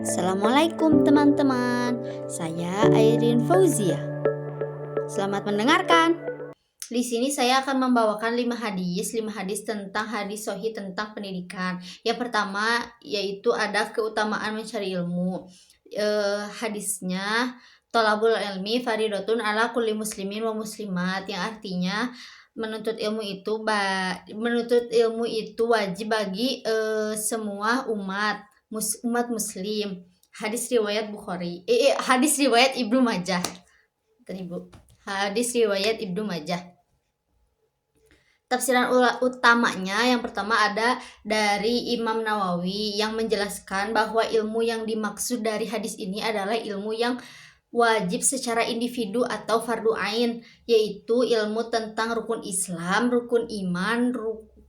Assalamualaikum teman-teman, saya Airin Fauzia. Selamat mendengarkan. Di sini saya akan membawakan 5 hadis tentang hadis sahih tentang pendidikan. Yang pertama yaitu ada keutamaan mencari ilmu. Hadisnya Thalabul ilmi faridatun ala kulli muslimin wa muslimat, yang artinya menuntut ilmu itu wajib bagi semua umat muslim. Hadis riwayat Bukhari. Hadis riwayat Ibnu Majah. Hadis riwayat Ibnu Majah. Tafsiran utamanya yang pertama ada dari Imam Nawawi yang menjelaskan bahwa ilmu yang dimaksud dari hadis ini adalah ilmu yang wajib secara individu atau fardu ain, yaitu ilmu tentang rukun Islam, rukun iman,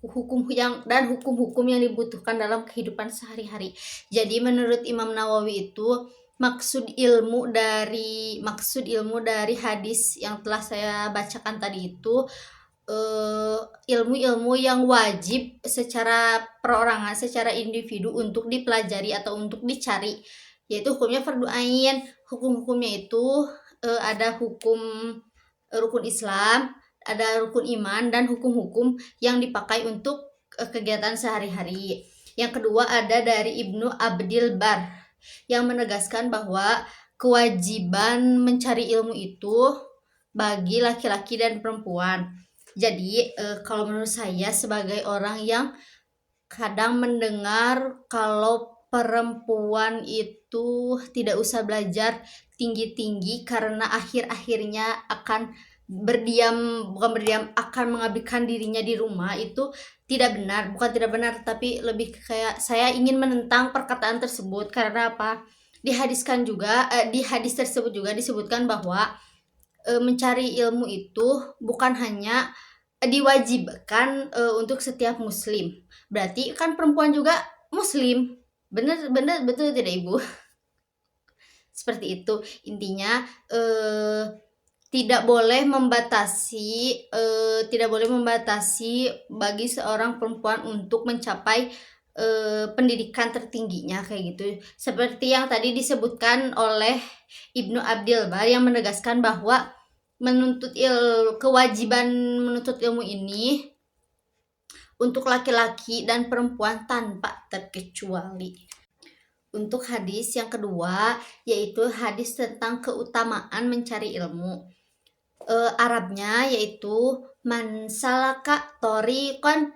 hukum-hukum yang dibutuhkan dalam kehidupan sehari-hari. Jadi menurut Imam Nawawi itu maksud ilmu dari hadis yang telah saya bacakan tadi itu ilmu-ilmu yang wajib secara perorangan, secara individu untuk dipelajari atau untuk dicari, yaitu hukumnya fardu ain. Hukum-hukumnya itu ada hukum rukun Islam, ada rukun iman, dan hukum-hukum yang dipakai untuk kegiatan sehari-hari. Yang kedua ada dari Ibnu Abdil Bar yang menegaskan bahwa kewajiban mencari ilmu itu bagi laki-laki dan perempuan. Jadi kalau menurut saya sebagai orang yang kadang mendengar kalau perempuan itu tidak usah belajar tinggi-tinggi karena akhir-akhirnya akan akan mengabdikan dirinya di rumah, itu bukan tidak benar, tapi lebih kayak saya ingin menentang perkataan tersebut. Karena apa? Di hadis tersebut juga disebutkan bahwa mencari ilmu itu bukan hanya diwajibkan untuk setiap muslim. Berarti kan perempuan juga muslim. Benar betul tidak Ibu? Seperti itu. Intinya tidak boleh membatasi bagi seorang perempuan untuk mencapai pendidikan tertingginya kayak gitu. Seperti yang tadi disebutkan oleh Ibnu Abdil Bar yang menegaskan bahwa kewajiban menuntut ilmu ini untuk laki-laki dan perempuan tanpa terkecuali. Untuk hadis yang kedua yaitu hadis tentang keutamaan mencari ilmu. Arabnya yaitu man salaka tariqan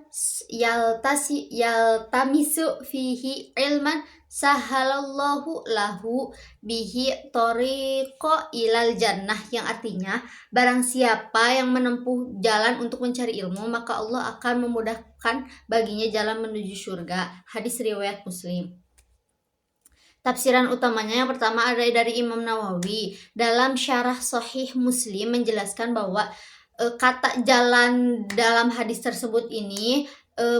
yaltamisu fihi ilman sahalallahu lahu bihi tariqa ilal jannah, yang artinya barang siapa yang menempuh jalan untuk mencari ilmu maka Allah akan memudahkan baginya jalan menuju surga. Hadis riwayat Muslim. Tafsiran utamanya yang pertama ada dari Imam Nawawi dalam Syarah Sahih Muslim menjelaskan bahwa kata jalan dalam hadis tersebut ini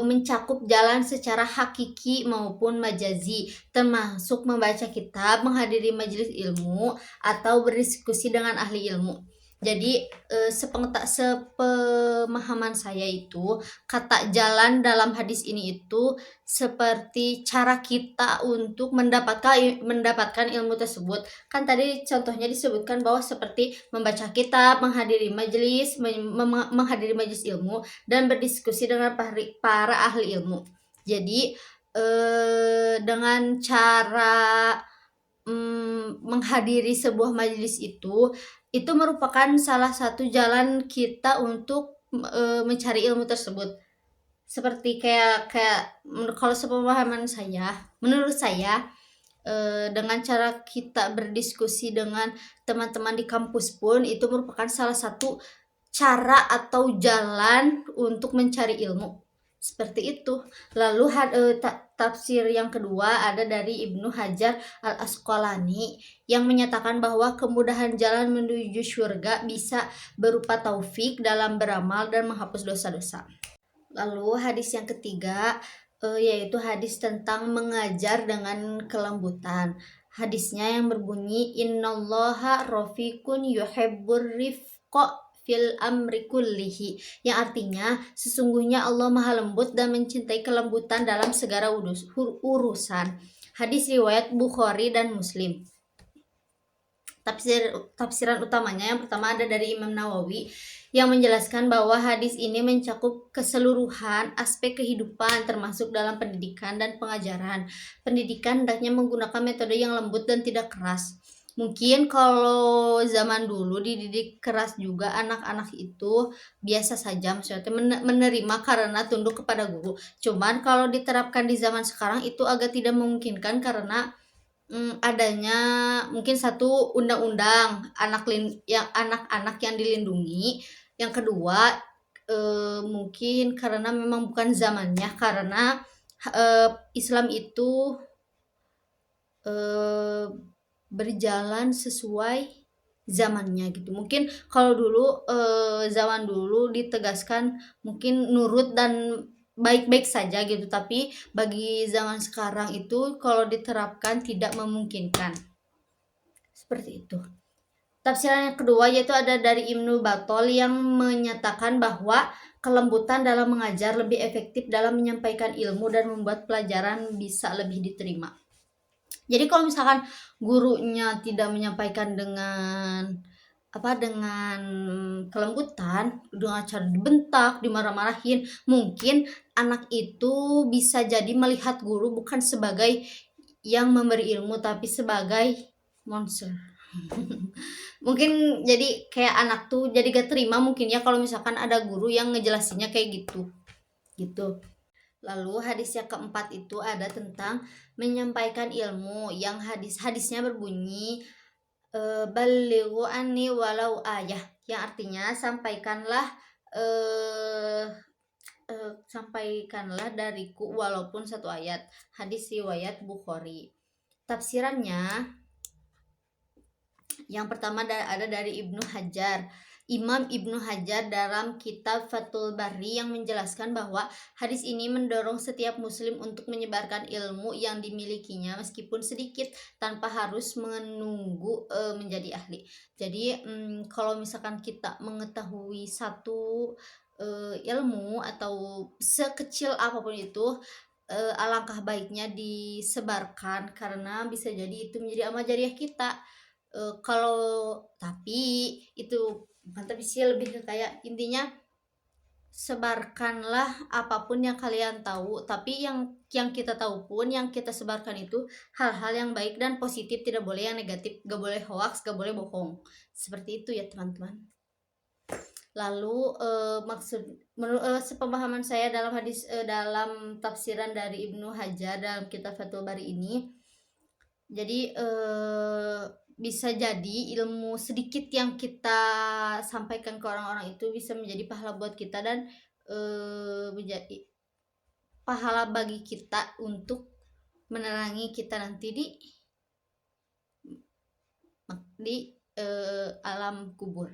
mencakup jalan secara hakiki maupun majazi, termasuk membaca kitab, menghadiri majelis ilmu, atau berdiskusi dengan ahli ilmu. Jadi sepemahaman saya itu kata jalan dalam hadis ini itu seperti cara kita untuk mendapatkan ilmu tersebut. Kan tadi contohnya disebutkan bahwa seperti membaca kitab, menghadiri majelis ilmu, dan berdiskusi dengan para ahli ilmu. Jadi dengan cara menghadiri sebuah majelis itu merupakan salah satu jalan kita untuk mencari ilmu tersebut. Seperti kayak kalau sepemahaman saya, menurut saya dengan cara kita berdiskusi dengan teman-teman di kampus pun itu merupakan salah satu cara atau jalan untuk mencari ilmu. Seperti itu. Lalu tafsir yang kedua ada dari Ibnu Hajar Al-Asqalani yang menyatakan bahwa kemudahan jalan menuju surga bisa berupa taufik dalam beramal dan menghapus dosa-dosa. Lalu hadis yang ketiga yaitu hadis tentang mengajar dengan kelembutan. Hadisnya yang berbunyi innallaha rafiqun yuhibbur rifqa fil amri kullihi, yang artinya sesungguhnya Allah Maha lembut dan mencintai kelembutan dalam segala urusan. Hadis riwayat Bukhari dan Muslim. Tafsiran utamanya yang pertama ada dari Imam Nawawi yang menjelaskan bahwa hadis ini mencakup keseluruhan aspek kehidupan termasuk dalam pendidikan dan pengajaran. Pendidikan hendaknya menggunakan metode yang lembut dan tidak keras. Mungkin kalau zaman dulu dididik keras juga anak-anak itu biasa saja, maksudnya menerima karena tunduk kepada guru. Cuman kalau diterapkan di zaman sekarang itu agak tidak memungkinkan karena adanya mungkin satu undang-undang anak-anak yang dilindungi. Yang kedua, mungkin karena memang bukan zamannya, karena Islam itu berjalan sesuai zamannya gitu. Mungkin kalau dulu zaman dulu ditegaskan mungkin nurut dan baik-baik saja gitu, tapi bagi zaman sekarang itu kalau diterapkan tidak memungkinkan. Seperti itu. Tafsiran yang kedua yaitu ada dari Ibnu Battal yang menyatakan bahwa kelembutan dalam mengajar lebih efektif dalam menyampaikan ilmu dan membuat pelajaran bisa lebih diterima. Jadi kalau misalkan gurunya tidak menyampaikan dengan kelembutan, dengan cara dibentak, dimarah-marahin, mungkin anak itu bisa jadi melihat guru bukan sebagai yang memberi ilmu tapi sebagai monster. Mungkin jadi kayak anak tuh jadi gak terima mungkin ya kalau misalkan ada guru yang ngejelasinnya kayak gitu. Lalu hadis yang keempat itu ada tentang menyampaikan ilmu, yang hadisnya berbunyi balighu anni walau ayah, yang artinya sampaikanlah dariku walaupun satu ayat. Hadis riwayat Bukhari. Tafsirannya yang pertama ada dari Imam Ibnu Hajar dalam kitab Fathul Bari yang menjelaskan bahwa hadis ini mendorong setiap muslim untuk menyebarkan ilmu yang dimilikinya meskipun sedikit tanpa harus menunggu menjadi ahli. Jadi kalau misalkan kita mengetahui satu ilmu atau sekecil apapun itu, alangkah baiknya disebarkan karena bisa jadi itu menjadi amal jariah kita. Tapi itu bukan, tapi sih lebih ke kayak intinya sebarkanlah apapun yang kalian tahu, tapi yang kita tahu pun yang kita sebarkan itu hal-hal yang baik dan positif, tidak boleh yang negatif, gak boleh hoax, gak boleh bohong. Seperti itu ya teman-teman. Lalu sepemahaman saya dalam tafsiran dari Ibnu Hajar dalam kitab Fathul Bari ini, jadi bisa jadi ilmu sedikit yang kita sampaikan ke orang-orang itu bisa menjadi pahala buat kita dan menjadi pahala bagi kita untuk menerangi kita nanti di alam kubur.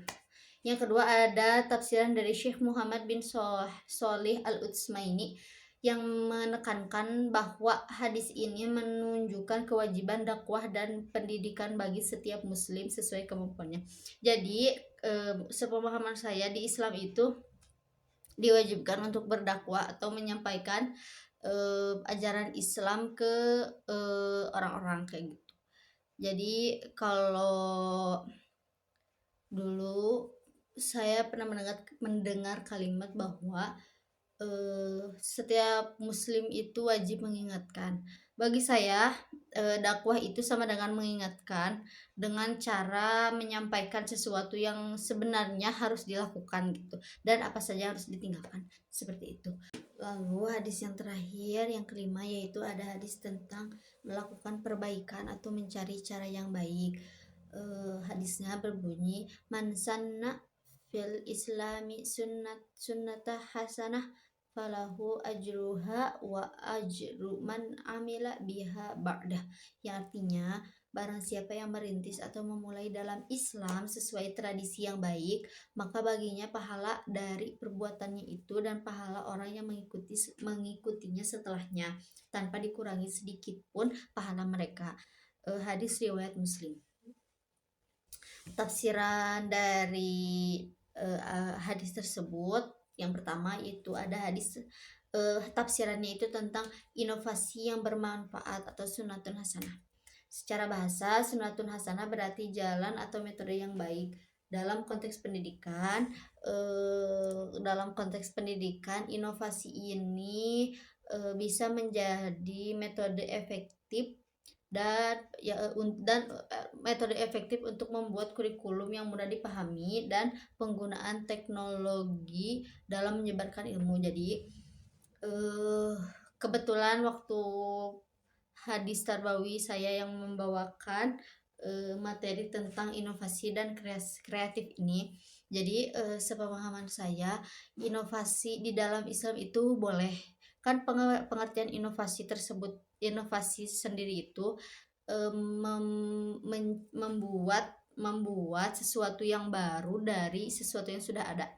Yang kedua ada tafsiran dari Syekh Muhammad bin Sholih Al-Utsmaini yang menekankan bahwa hadis ini menunjukkan kewajiban dakwah dan pendidikan bagi setiap muslim sesuai kemampuannya. Jadi sepemahaman saya di Islam itu diwajibkan untuk berdakwah atau menyampaikan ajaran Islam ke orang-orang kayak gitu. Jadi kalau dulu saya pernah mendengar kalimat bahwa setiap muslim itu wajib mengingatkan. Bagi saya dakwah itu sama dengan mengingatkan dengan cara menyampaikan sesuatu yang sebenarnya harus dilakukan gitu, dan apa saja harus ditinggalkan, seperti itu. Lalu hadis yang terakhir yang kelima yaitu ada hadis tentang melakukan perbaikan atau mencari cara yang baik. Hadisnya berbunyi man sanna fil islami sunnatah hasanah falahu ajruha wa ajru man amila biha ba'dah, yang artinya barang siapa yang merintis atau memulai dalam Islam sesuai tradisi yang baik, maka baginya pahala dari perbuatannya itu dan pahala orang yang mengikutinya setelahnya tanpa dikurangi sedikit pun pahala mereka. Hadis riwayat Muslim. Tafsiran dari hadis tersebut yang pertama itu ada hadis tafsirannya itu tentang inovasi yang bermanfaat atau sunnatun hasanah. Secara bahasa, sunnatun hasanah berarti jalan atau metode yang baik. Dalam konteks pendidikan, inovasi ini bisa menjadi metode efektif metode efektif untuk membuat kurikulum yang mudah dipahami dan penggunaan teknologi dalam menyebarkan ilmu. Jadi kebetulan waktu hadis tarbawi saya yang membawakan materi tentang inovasi dan kreatif ini. Jadi sepemahaman saya, inovasi di dalam Islam itu boleh. Kan pengertian inovasi sendiri itu membuat sesuatu yang baru dari sesuatu yang sudah ada.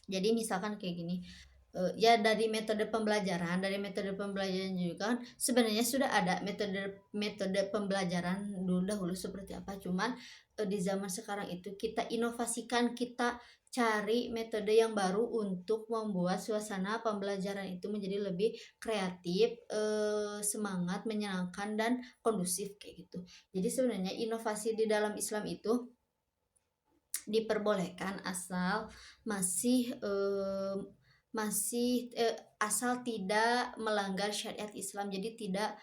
Jadi misalkan kayak gini, ya dari metode pembelajaran juga kan sebenarnya sudah ada metode pembelajaran dahulu seperti apa, cuman di zaman sekarang itu kita inovasikan, kita cari metode yang baru untuk membuat suasana pembelajaran itu menjadi lebih kreatif, semangat, menyenangkan dan kondusif kayak gitu. Jadi sebenarnya inovasi di dalam Islam itu diperbolehkan asal asal tidak melanggar syariat Islam. Jadi tidak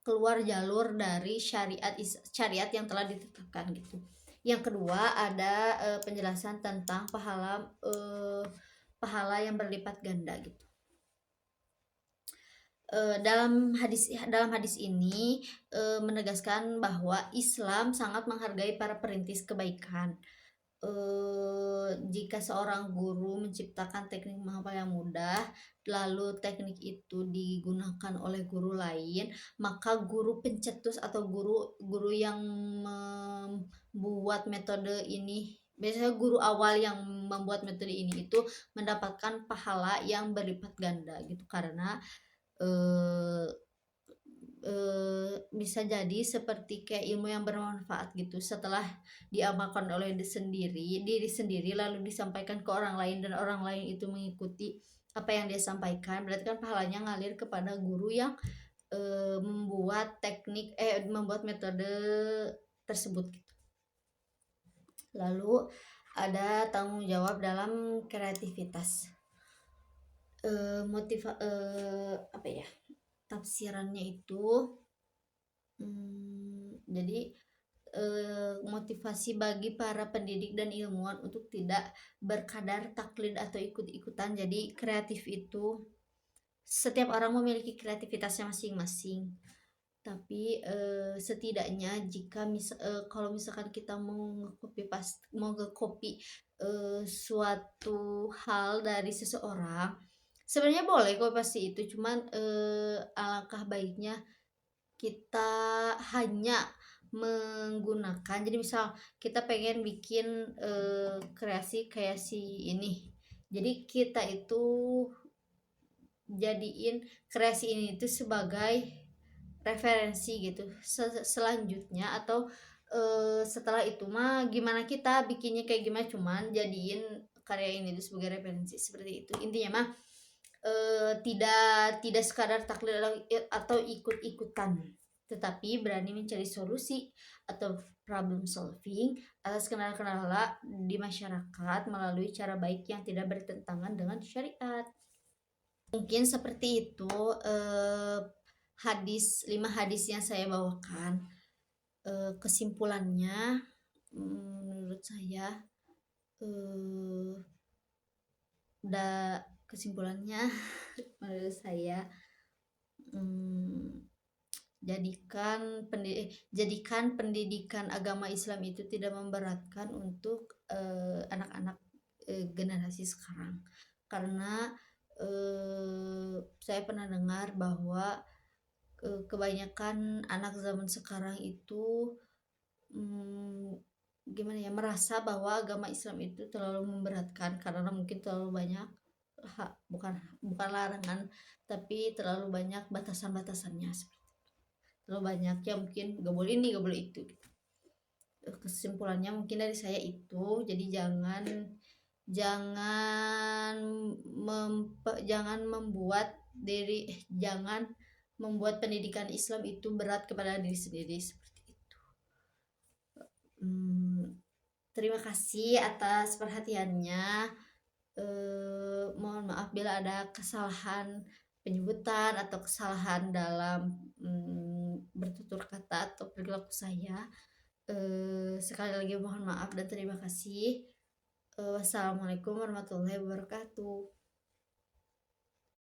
keluar jalur dari syariat yang telah ditetapkan gitu. Yang kedua ada penjelasan tentang pahala yang berlipat ganda gitu. Dalam hadis ini menegaskan bahwa Islam sangat menghargai para perintis kebaikan. Jika seorang guru menciptakan teknik menghafal yang mudah, lalu teknik itu digunakan oleh guru lain, maka guru pencetus atau guru yang membuat metode ini, biasanya guru awal yang membuat metode ini itu mendapatkan pahala yang berlipat ganda gitu, karena bisa jadi seperti kayak ilmu yang bermanfaat gitu, setelah diamalkan oleh diri sendiri lalu disampaikan ke orang lain dan orang lain itu mengikuti apa yang dia sampaikan, berarti kan pahalanya ngalir kepada guru yang membuat metode tersebut gitu. Lalu ada tanggung jawab dalam kreativitas. Tafsirannya itu jadi motivasi bagi para pendidik dan ilmuwan untuk tidak berkadar taklid atau ikut-ikutan. Jadi kreatif itu setiap orang memiliki kreativitasnya masing-masing, tapi setidaknya jika kalau misalkan kita mau nge-copy suatu hal dari seseorang, sebenarnya boleh kok pasti itu, cuman alangkah baiknya kita hanya menggunakan, jadi misal kita pengen bikin kreasi kayak si ini, jadi kita itu jadiin kreasi ini itu sebagai referensi gitu selanjutnya, atau setelah itu mah gimana kita bikinnya kayak gimana, cuman jadiin karya ini itu sebagai referensi, seperti itu intinya mah. Tidak sekadar taklid atau ikut-ikutan, tetapi berani mencari solusi atau problem solving atas kendala-kendala di masyarakat melalui cara baik yang tidak bertentangan dengan syariat. Mungkin seperti itu 5 hadis yang saya bawakan. Kesimpulannya menurut saya menurut saya jadikan pendidikan agama Islam itu tidak memberatkan untuk anak-anak generasi sekarang, karena saya pernah dengar bahwa kebanyakan anak zaman sekarang itu merasa bahwa agama Islam itu terlalu memberatkan, karena mungkin terlalu banyak bukan larangan, tapi terlalu banyak batasan-batasannya, terlalu banyak ya, mungkin gak boleh ini gak boleh itu gitu. Kesimpulannya mungkin dari saya itu, jadi jangan jangan jangan membuat pendidikan Islam itu berat kepada diri sendiri, seperti itu. Terima kasih atas perhatiannya. Mohon maaf bila ada kesalahan penyebutan atau kesalahan dalam bertutur kata atau perilaku saya. Sekali lagi mohon maaf dan terima kasih. Wassalamualaikum warahmatullahi wabarakatuh.